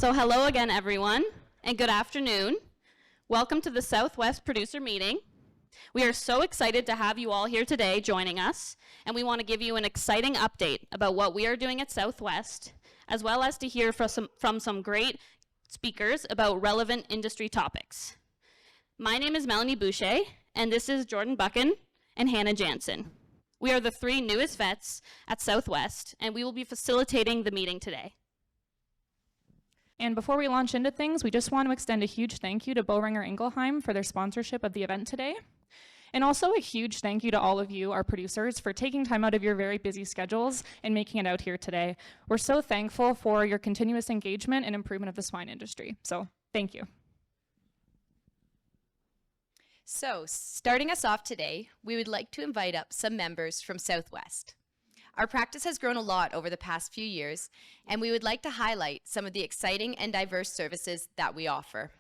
So hello again, everyone, and good afternoon. Welcome to the Southwest Producer Meeting. We are so excited to have you all here today joining us, and we want to give you an exciting update about what we are doing at Southwest, as well as to hear from some great speakers about relevant industry topics. My name is Melanie Boucher, and this is Jordan Buchan and Hannah Jansen. We are the three newest vets at Southwest, and we will be facilitating the meeting today. And before we launch into things, we just want to extend a huge thank you to Boehringer Ingelheim for their sponsorship of the event today. And also a huge thank you to all of you, our producers, for taking time out of your very busy schedules and making it out here today. We're so thankful for your continuous engagement and improvement of the swine industry. So thank you. So, starting us off today, we would like to invite up some members from Southwest. Our practice has grown a lot over the past few years, and we would like to highlight some of the exciting and diverse services that we offer.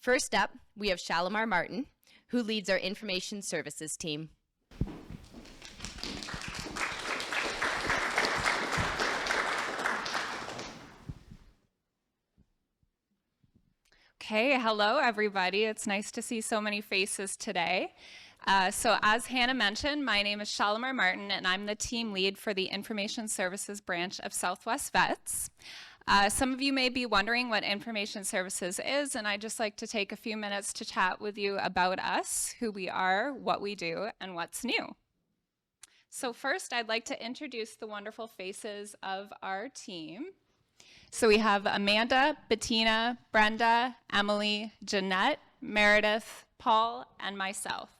First up, we have Shalimar Martin, who leads our information services team. Okay, hello everybody. It's nice to see so many faces today. So as Hannah mentioned, my name is Shalimar Martin, and I'm the team lead for the Information Services branch of Southwest Vets. Some of you may be wondering what Information Services is, and I'd just like to take a few minutes to chat with you about us, who we are, what we do, and what's new. So first, I'd like to introduce the wonderful faces of our team. So we have Amanda, Bettina, Brenda, Emily, Jeanette, Meredith, Paul, and myself.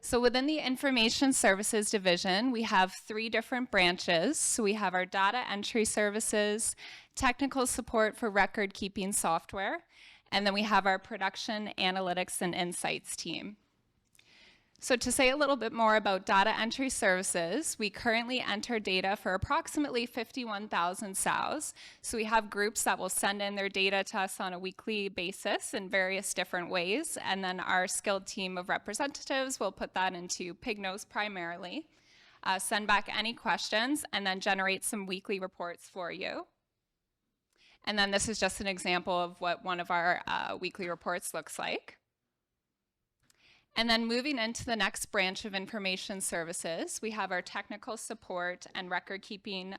So within the Information Services division, we have three different branches. So we have our data entry services, technical support for record keeping software, and then we have our production, analytics, and insights team. So to say a little bit more about data entry services, we currently enter data for approximately 51,000 sows. So we have groups that will send in their data to us on a weekly basis in various different ways, and then our skilled team of representatives will put that into PigNose primarily, send back any questions, and then generate some weekly reports for you. And then this is just an example of what one of our weekly reports looks like. And then moving into the next branch of information services, we have our technical support and record keeping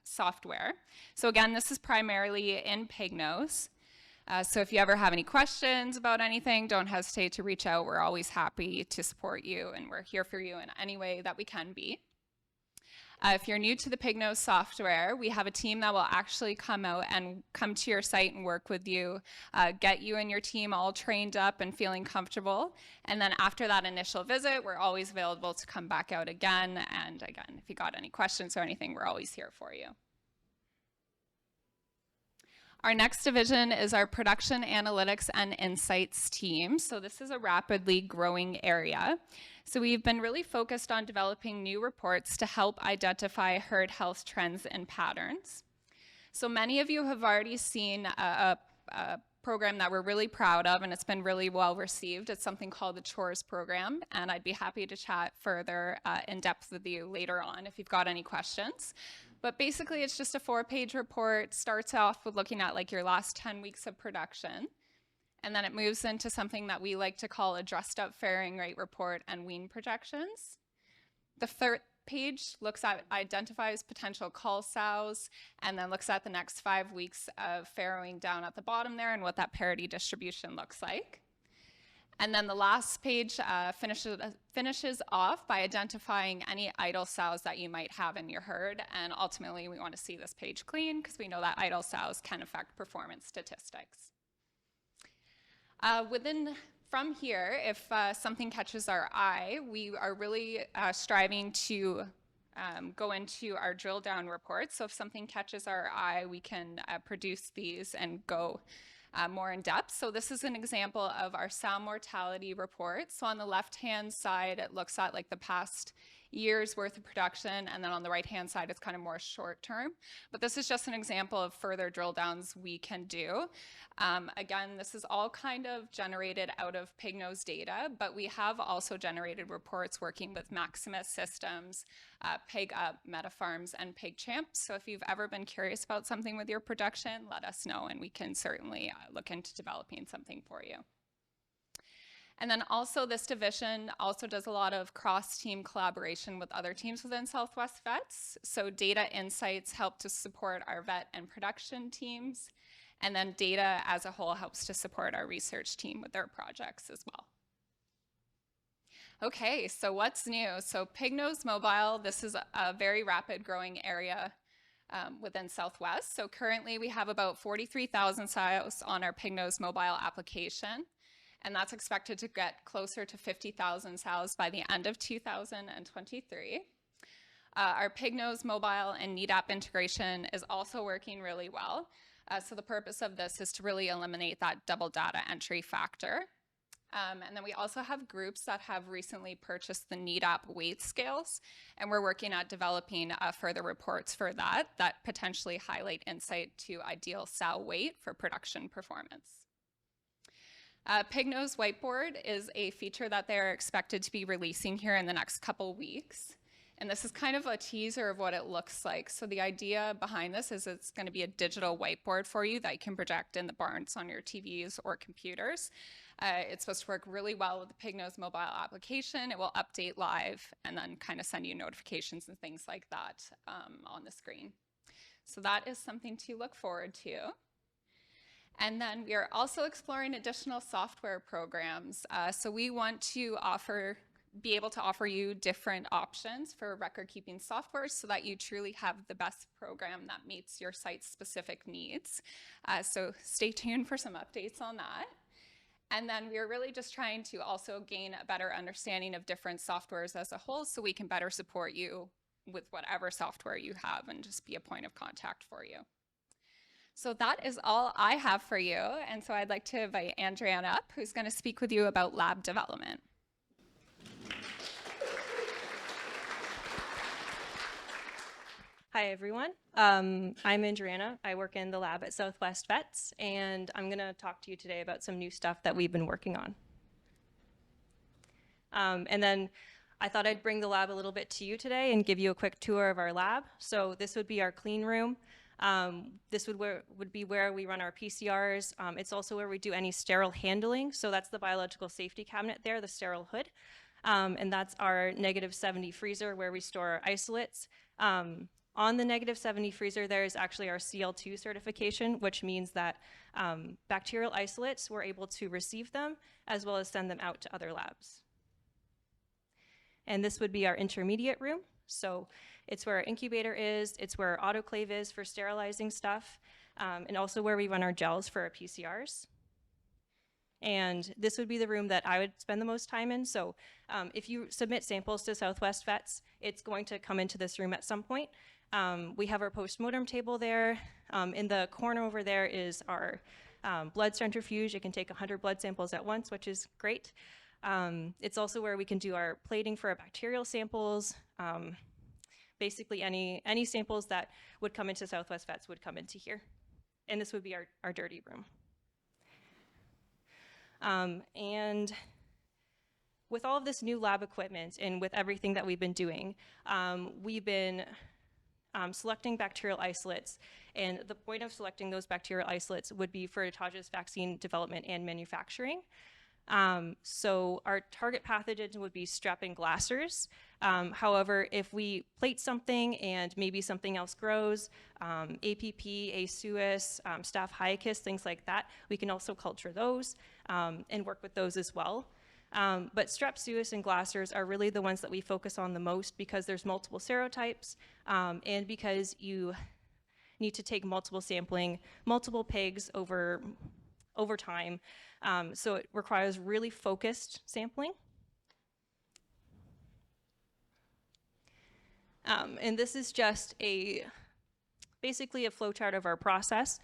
software. So again, this is primarily in PigNose. So if you ever have any questions about anything, don't hesitate to reach out. We're always happy to support you, and we're here for you in any way that we can be. If you're new to the PigNose software, we have a team that will actually come out and come to your site and work with you, get you and your team all trained up and feeling comfortable. And then after that initial visit, we're always available to come back out again. And again, if you got any questions or anything, we're always here for you. Our next division is our production, analytics, and insights team. So this is a rapidly growing area. So we've been really focused on developing new reports to help identify herd health trends and patterns. So many of you have already seen a program that we're really proud of, and it's been really well received. It's something called the Chores program, and I'd be happy to chat further in depth with you later on if you've got any questions. But basically, it's just a 4-page report. Starts off with looking at like your last 10 weeks of production. And then it moves into something that we like to call a dressed up farrowing rate report and wean projections. The third page identifies potential cull sows, and then looks at the next 5 weeks of farrowing down at the bottom there and what that parity distribution looks like. And then the last page finishes off by identifying any idle sows that you might have in your herd. And ultimately, we want to see this page clean because we know that idle sows can affect performance statistics. From here, if something catches our eye, we are really striving to go into our drill down reports. So if something catches our eye, we can produce these and go more in depth. So this is an example of our sow mortality report. So on the left-hand side, it looks at like the past years worth of production, and then on the right-hand side, it's kind of more short-term. But this is just an example of further drill downs we can do. Again, this is all kind of generated out of PigNose data, but we have also generated reports working with Maximus Systems, PigUp, MetaFarms, and PigChamp. So if you've ever been curious about something with your production, let us know, and we can certainly look into developing something for you. And then also this division also does a lot of cross-team collaboration with other teams within Southwest Vets. So data insights help to support our vet and production teams. And then data as a whole helps to support our research team with their projects as well. Okay, so what's new? So PigNose Mobile, this is a very rapid growing area within Southwest. So currently we have about 43,000 sows on our PigNose Mobile application, and that's expected to get closer to 50,000 sows by the end of 2023. Our PigNose Mobile and NeedApp integration is also working really well. So the purpose of this is to really eliminate that double data entry factor. And then we also have groups that have recently purchased the NeedApp weight scales, and we're working at developing further reports for that potentially highlight insight to ideal sow weight for production performance. PigNose Whiteboard is a feature that they're expected to be releasing here in the next couple weeks. And this is kind of a teaser of what it looks like. So the idea behind this is it's going to be a digital whiteboard for you that you can project in the barns on your TVs or computers. It's supposed to work really well with the PigNose mobile application. It will update live and then kind of send you notifications and things like that on the screen. So that is something to look forward to. And then we are also exploring additional software programs. So we want to be able to offer you different options for record-keeping software so that you truly have the best program that meets your site's specific needs. So stay tuned for some updates on that. And then we're really just trying to also gain a better understanding of different softwares as a whole so we can better support you with whatever software you have and just be a point of contact for you. So that is all I have for you. And so I'd like to invite Andriana up, who's going to speak with you about lab development. Hi, everyone. I'm Andriana. I work in the lab at Southwest Vets, and I'm going to talk to you today about some new stuff that we've been working on. And then I thought I'd bring the lab a little bit to you today and give you a quick tour of our lab. So this would be our clean room. This would be where we run our PCRs. It's also where we do any sterile handling. So that's the biological safety cabinet there, the sterile hood. And that's our -70 freezer where we store our isolates. On the -70 freezer, there is actually our CL2 certification, which means that bacterial isolates, we're able to receive them as well as send them out to other labs. And this would be our intermediate room. So it's where our incubator is, it's where our autoclave is for sterilizing stuff, and also where we run our gels for our PCRs. And this would be the room that I would spend the most time in. So if you submit samples to Southwest Vets, it's going to come into this room at some point. We have our post-mortem table there. In the corner over there is our blood centrifuge. It can take 100 blood samples at once, which is great. It's also where we can do our plating for our bacterial samples. Basically any samples that would come into Southwest Vets would come into here. And this would be our dirty room. And with all of this new lab equipment and with everything that we've been doing, we've been selecting bacterial isolates, and the point of selecting those bacterial isolates would be for autogenous vaccine development and manufacturing. So our target pathogen would be strep and glassers. However, if we plate something and maybe something else grows, APP, A-Suis, Staph hyacus, things like that, we can also culture those and work with those as well. But strep, suis, and glassers are really the ones that we focus on the most because there's multiple serotypes and because you need to take multiple sampling, multiple pigs over time. So it requires really focused sampling. And this is just basically a flowchart of our process.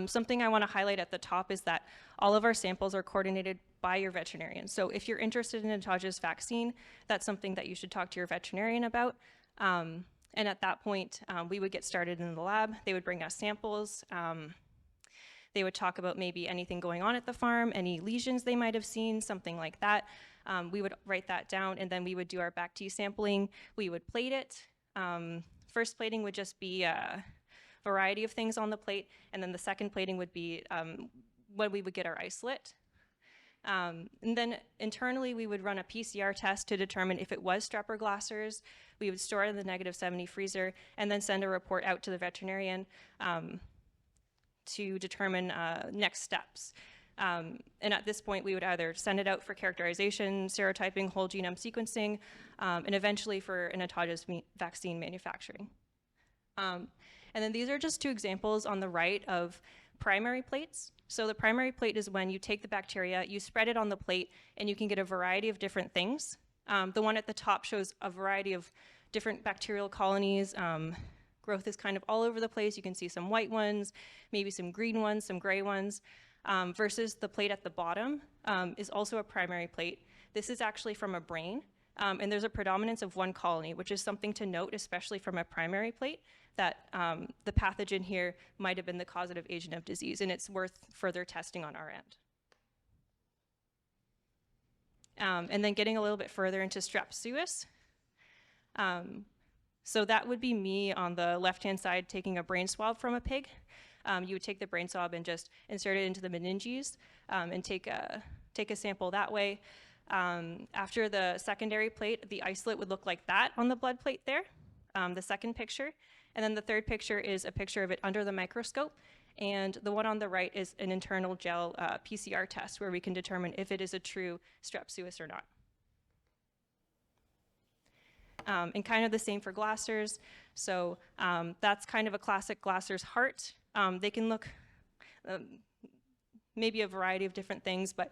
Something I want to highlight at the top is that all of our samples are coordinated by your veterinarian. So if you're interested in autogenous vaccine, that's something that you should talk to your veterinarian about. And at that point, we would get started in the lab. They would bring us samples. They would talk about maybe anything going on at the farm, any lesions they might have seen, something like that. We would write that down, and then we would do our back-to sampling. We would plate it. First plating would just be a variety of things on the plate, and then the second plating would be when we would get our isolate. And then internally, we would run a PCR test to determine if it was Strep or Glassers. We would store it in the -70 freezer, and then send a report out to the veterinarian to determine next steps. And at this point, we would either send it out for characterization, serotyping, whole genome sequencing, and eventually for an autogenous vaccine manufacturing. And then these are just two examples on the right of primary plates. So the primary plate is when you take the bacteria, you spread it on the plate, and you can get a variety of different things. The one at the top shows a variety of different bacterial colonies. Growth is kind of all over the place. You can see some white ones, maybe some green ones, some gray ones, versus the plate at the bottom is also a primary plate. This is actually from a brain, and there's a predominance of one colony, which is something to note, especially from a primary plate, that the pathogen here might have been the causative agent of disease, and it's worth further testing on our end. And then getting a little bit further into Strep suis. So that would be me on the left-hand side taking a brain swab from a pig. You would take the brain swab and just insert it into the meninges and take a sample that way. After the secondary plate, the isolate would look like that on the blood plate there, the second picture. And then the third picture is a picture of it under the microscope. And the one on the right is an internal gel PCR test where we can determine if it is a true Strep suis or not. And kind of the same for Glassers. So that's kind of a classic Glassers heart. They can look maybe a variety of different things, but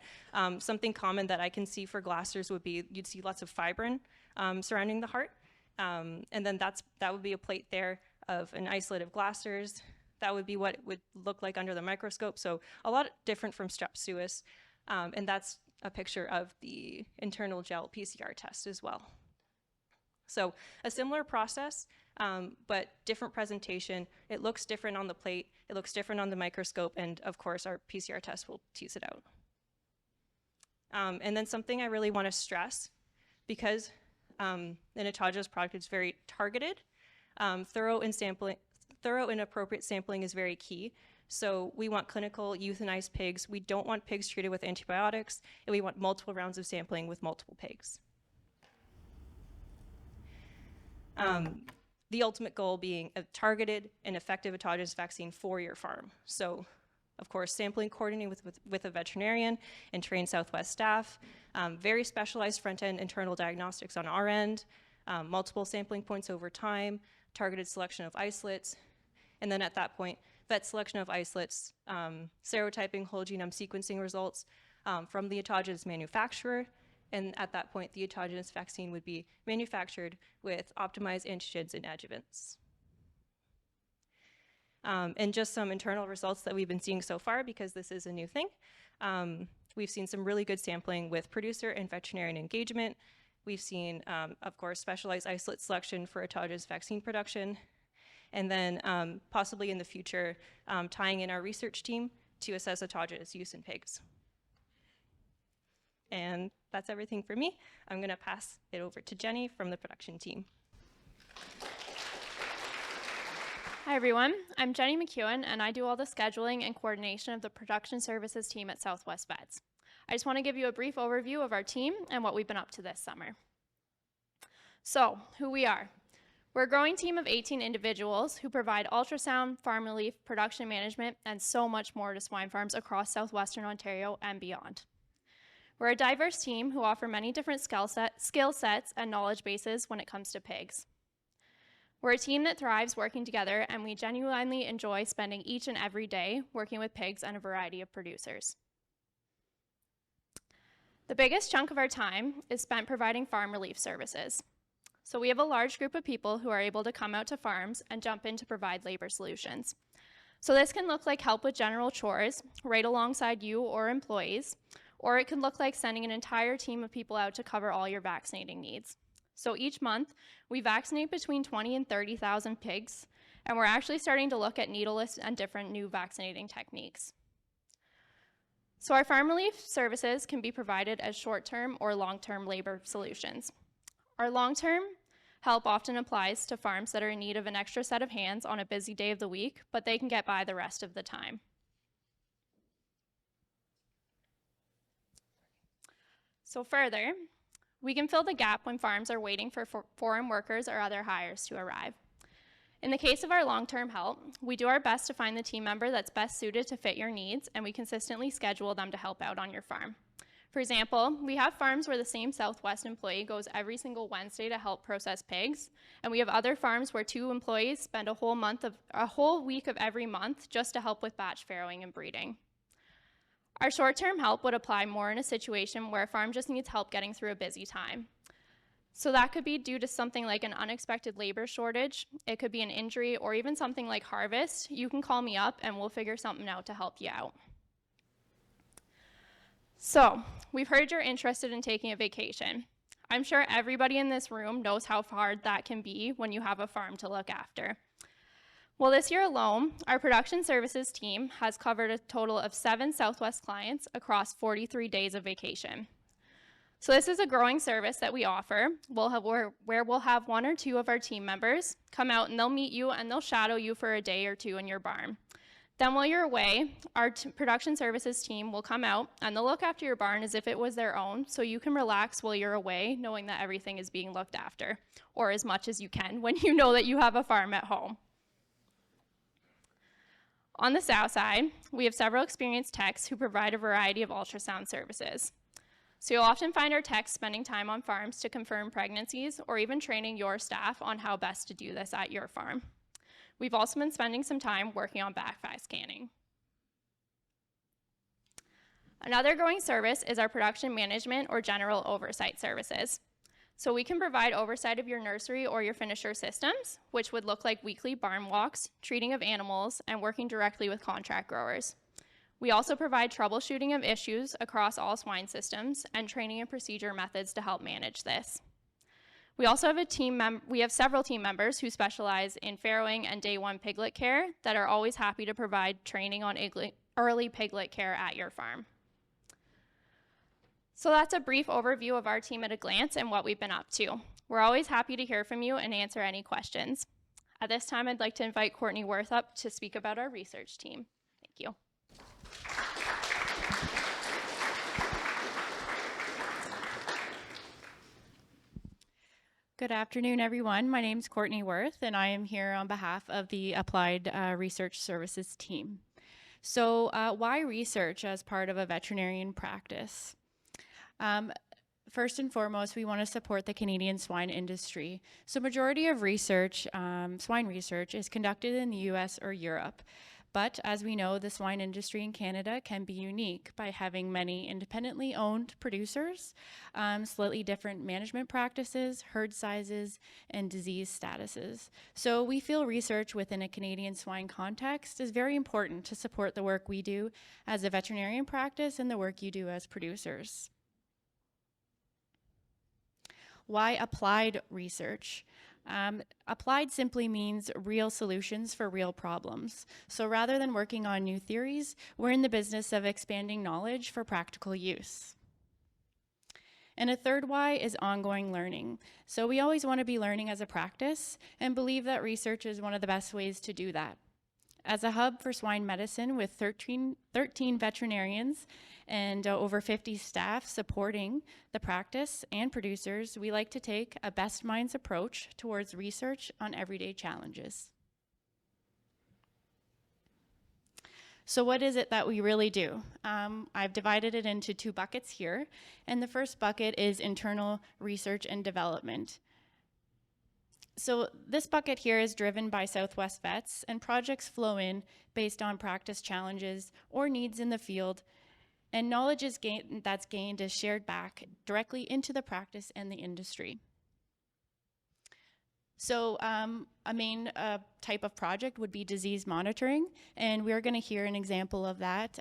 something common that I can see for Glassers would be you'd see lots of fibrin surrounding the heart. And then that would be a plate there of an isolate of Glassers. That would be what it would look like under the microscope. So a lot different from Strep suis. And that's a picture of the internal gel PCR test as well. So a similar process, but different presentation. It looks different on the plate, it looks different on the microscope, and of course our PCR test will tease it out. And then something I really want to stress, because an autogenous product is very targeted, thorough and appropriate sampling is very key. So we want clinical euthanized pigs. We don't want pigs treated with antibiotics, and we want multiple rounds of sampling with multiple pigs. The ultimate goal being a targeted and effective autogenous vaccine for your farm. So, of course, sampling coordinating with a veterinarian and trained Southwest staff, very specialized front-end internal diagnostics on our end, multiple sampling points over time, targeted selection of isolates, and then at that point, vet selection of isolates, serotyping, whole genome sequencing results from the autogenous manufacturer. And at that point, the autogenous vaccine would be manufactured with optimized antigens and adjuvants. And just some internal results that we've been seeing so far, because this is a new thing. We've seen some really good sampling with producer and veterinarian engagement. We've seen, of course, specialized isolate selection for autogenous vaccine production. And then possibly in the future, tying in our research team to assess autogenous use in pigs. And that's everything for me. I'm going to pass it over to Jenny from the production team. Hi everyone, I'm Jenny McEwen and I do all the scheduling and coordination of the production services team at Southwest Vets. I just want to give you a brief overview of our team and what we've been up to this summer. So, who we are. We're a growing team of 18 individuals who provide ultrasound, farm relief, production management, and so much more to swine farms across southwestern Ontario and beyond. We're a diverse team who offer many different skill sets and knowledge bases when it comes to pigs. We're a team that thrives working together, and we genuinely enjoy spending each and every day working with pigs and a variety of producers. The biggest chunk of our time is spent providing farm relief services. So we have a large group of people who are able to come out to farms and jump in to provide labor solutions. So this can look like help with general chores right alongside you or employees, or it can look like sending an entire team of people out to cover all your vaccinating needs. So each month, we vaccinate between 20 and 30,000 pigs, and we're actually starting to look at needleless and different new vaccinating techniques. So our farm relief services can be provided as short-term or long-term labor solutions. Our long-term help often applies to farms that are in need of an extra set of hands on a busy day of the week, but they can get by the rest of the time. So further, we can fill the gap when farms are waiting for foreign workers or other hires to arrive. In the case of our long-term help, we do our best to find the team member that's best suited to fit your needs, and we consistently schedule them to help out on your farm. For example, we have farms where the same Southwest employee goes every single Wednesday to help process pigs, and we have other farms where 2 employees spend a whole week of every month just to help with batch farrowing and breeding. Our short-term help would apply more in a situation where a farm just needs help getting through a busy time. So that could be due to something like an unexpected labor shortage, it could be an injury, or even something like harvest. You can call me up and we'll figure something out to help you out. So, we've heard you're interested in taking a vacation. I'm sure everybody in this room knows how hard that can be when you have a farm to look after. Well, this year alone, our production services team has covered a total of 7 Southwest clients across 43 days of vacation. So this is a growing service that we offer. Where we'll have 1 or 2 of our team members come out and they'll meet you and they'll shadow you for a day or 2 in your barn. Then while you're away, our production services team will come out and they'll look after your barn as if it was their own, so you can relax while you're away knowing that everything is being looked after, or as much as you can when you know that you have a farm at home. On the south side, we have several experienced techs who provide a variety of ultrasound services. So you'll often find our techs spending time on farms to confirm pregnancies or even training your staff on how best to do this at your farm. We've also been spending some time working on backpack scanning. Another growing service is our production management or general oversight services. So we can provide oversight of your nursery or your finisher systems, which would look like weekly barn walks, treating of animals, and working directly with contract growers. We also provide troubleshooting of issues across all swine systems and training and procedure methods to help manage this. We also have several team members who specialize in farrowing and day 1 piglet care that are always happy to provide training on early piglet care at your farm. So that's a brief overview of our team at a glance and what we've been up to. We're always happy to hear from you and answer any questions. At this time, I'd like to invite Courtney Worth up to speak about our research team. Thank you. Good afternoon, everyone. My name is Courtney Worth, and I am here on behalf of the Applied Research Services team. So why research as part of a veterinarian practice? First and foremost, we want to support the Canadian swine industry. So majority of research, swine research, is conducted in the US or Europe. But as we know, the swine industry in Canada can be unique by having many independently owned producers, slightly different management practices, herd sizes, and disease statuses. So we feel research within a Canadian swine context is very important to support the work we do as a veterinarian practice and the work you do as producers. Why applied research? Applied simply means real solutions for real problems. So rather than working on new theories, we're in the business of expanding knowledge for practical use. And a third why is ongoing learning. So we always want to be learning as a practice and believe that research is one of the best ways to do that. As a hub for swine medicine with 13 veterinarians and over 50 staff supporting the practice and producers, we like to take a best minds approach towards research on everyday challenges. So what is it that we really do? I've divided it into 2 buckets here, and the first bucket is internal research and development. So this bucket here is driven by Southwest Vets, and projects flow in based on practice challenges or needs in the field, and knowledge that's gained is shared back directly into the practice and the industry. So a main type of project would be disease monitoring, and we're going to hear an example of that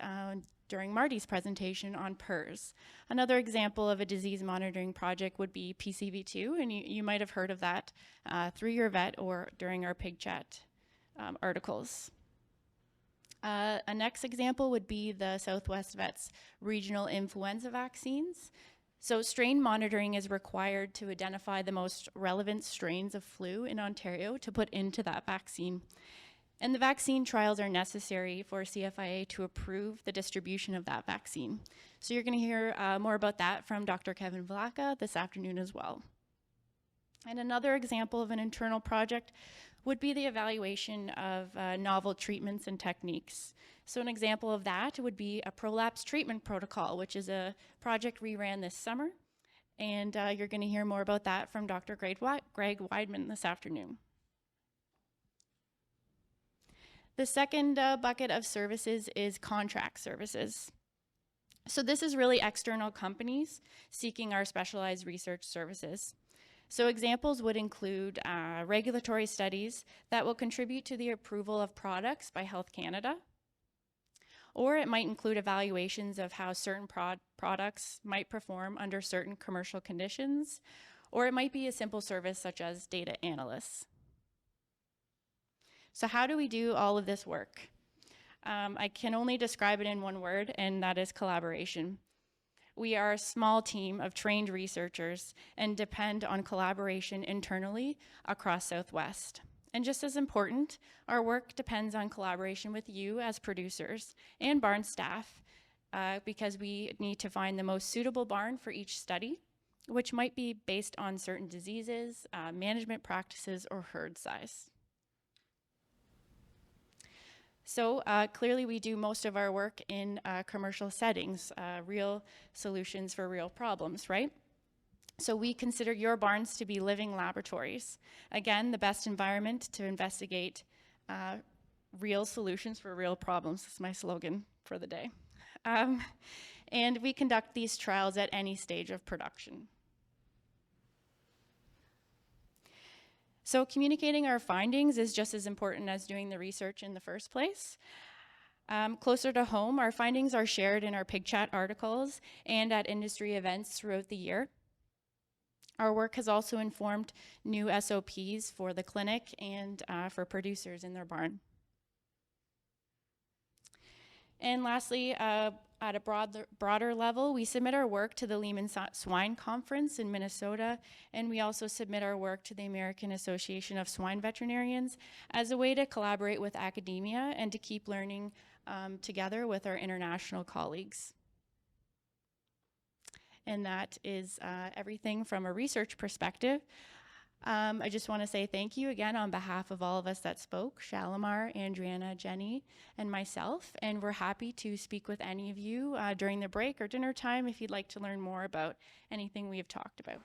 during Marty's presentation on PRRS. Another example of a disease monitoring project would be PCV2, and you might have heard of that through your vet or during our Pig Chat articles. A next example would be the Southwest Vets regional influenza vaccines. So strain monitoring is required to identify the most relevant strains of flu in Ontario to put into that vaccine. And the vaccine trials are necessary for CFIA to approve the distribution of that vaccine. So you're going to hear more about that from Dr. Kevin Vlaka this afternoon as well. And another example of an internal project would be the evaluation of novel treatments and techniques. So an example of that would be a prolapse treatment protocol, which is a project we ran this summer. And you're going to hear more about that from Dr. Greg Weidman this afternoon. The second bucket of services is contract services. So this is really external companies seeking our specialized research services. So examples would include regulatory studies that will contribute to the approval of products by Health Canada, or it might include evaluations of how certain products might perform under certain commercial conditions, or it might be a simple service such as data analysts. So how do we do all of this work? I can only describe it in one word, and that is collaboration. We are a small team of trained researchers and depend on collaboration internally across Southwest. And just as important, our work depends on collaboration with you as producers and barn staff because we need to find the most suitable barn for each study, which might be based on certain diseases, management practices, or herd size. So clearly we do most of our work in commercial settings, real solutions for real problems, right? So we consider your barns to be living laboratories. Again, the best environment to investigate real solutions for real problems. That's my slogan for the day. And we conduct these trials at any stage of production. So communicating our findings is just as important as doing the research in the first place. Closer to home, our findings are shared in our Pig Chat articles and at industry events throughout the year. Our work has also informed new SOPs for the clinic and for producers in their barn. And lastly, at a broader level, we submit our work to the Lehman Swine Conference in Minnesota, and we also submit our work to the American Association of Swine Veterinarians as a way to collaborate with academia and to keep learning together with our international colleagues. And that is everything from a research perspective. I just want to say thank you again on behalf of all of us that spoke, Shalimar, Andriana, Jenny, and myself, and we're happy to speak with any of you during the break or dinner time if you'd like to learn more about anything we have talked about.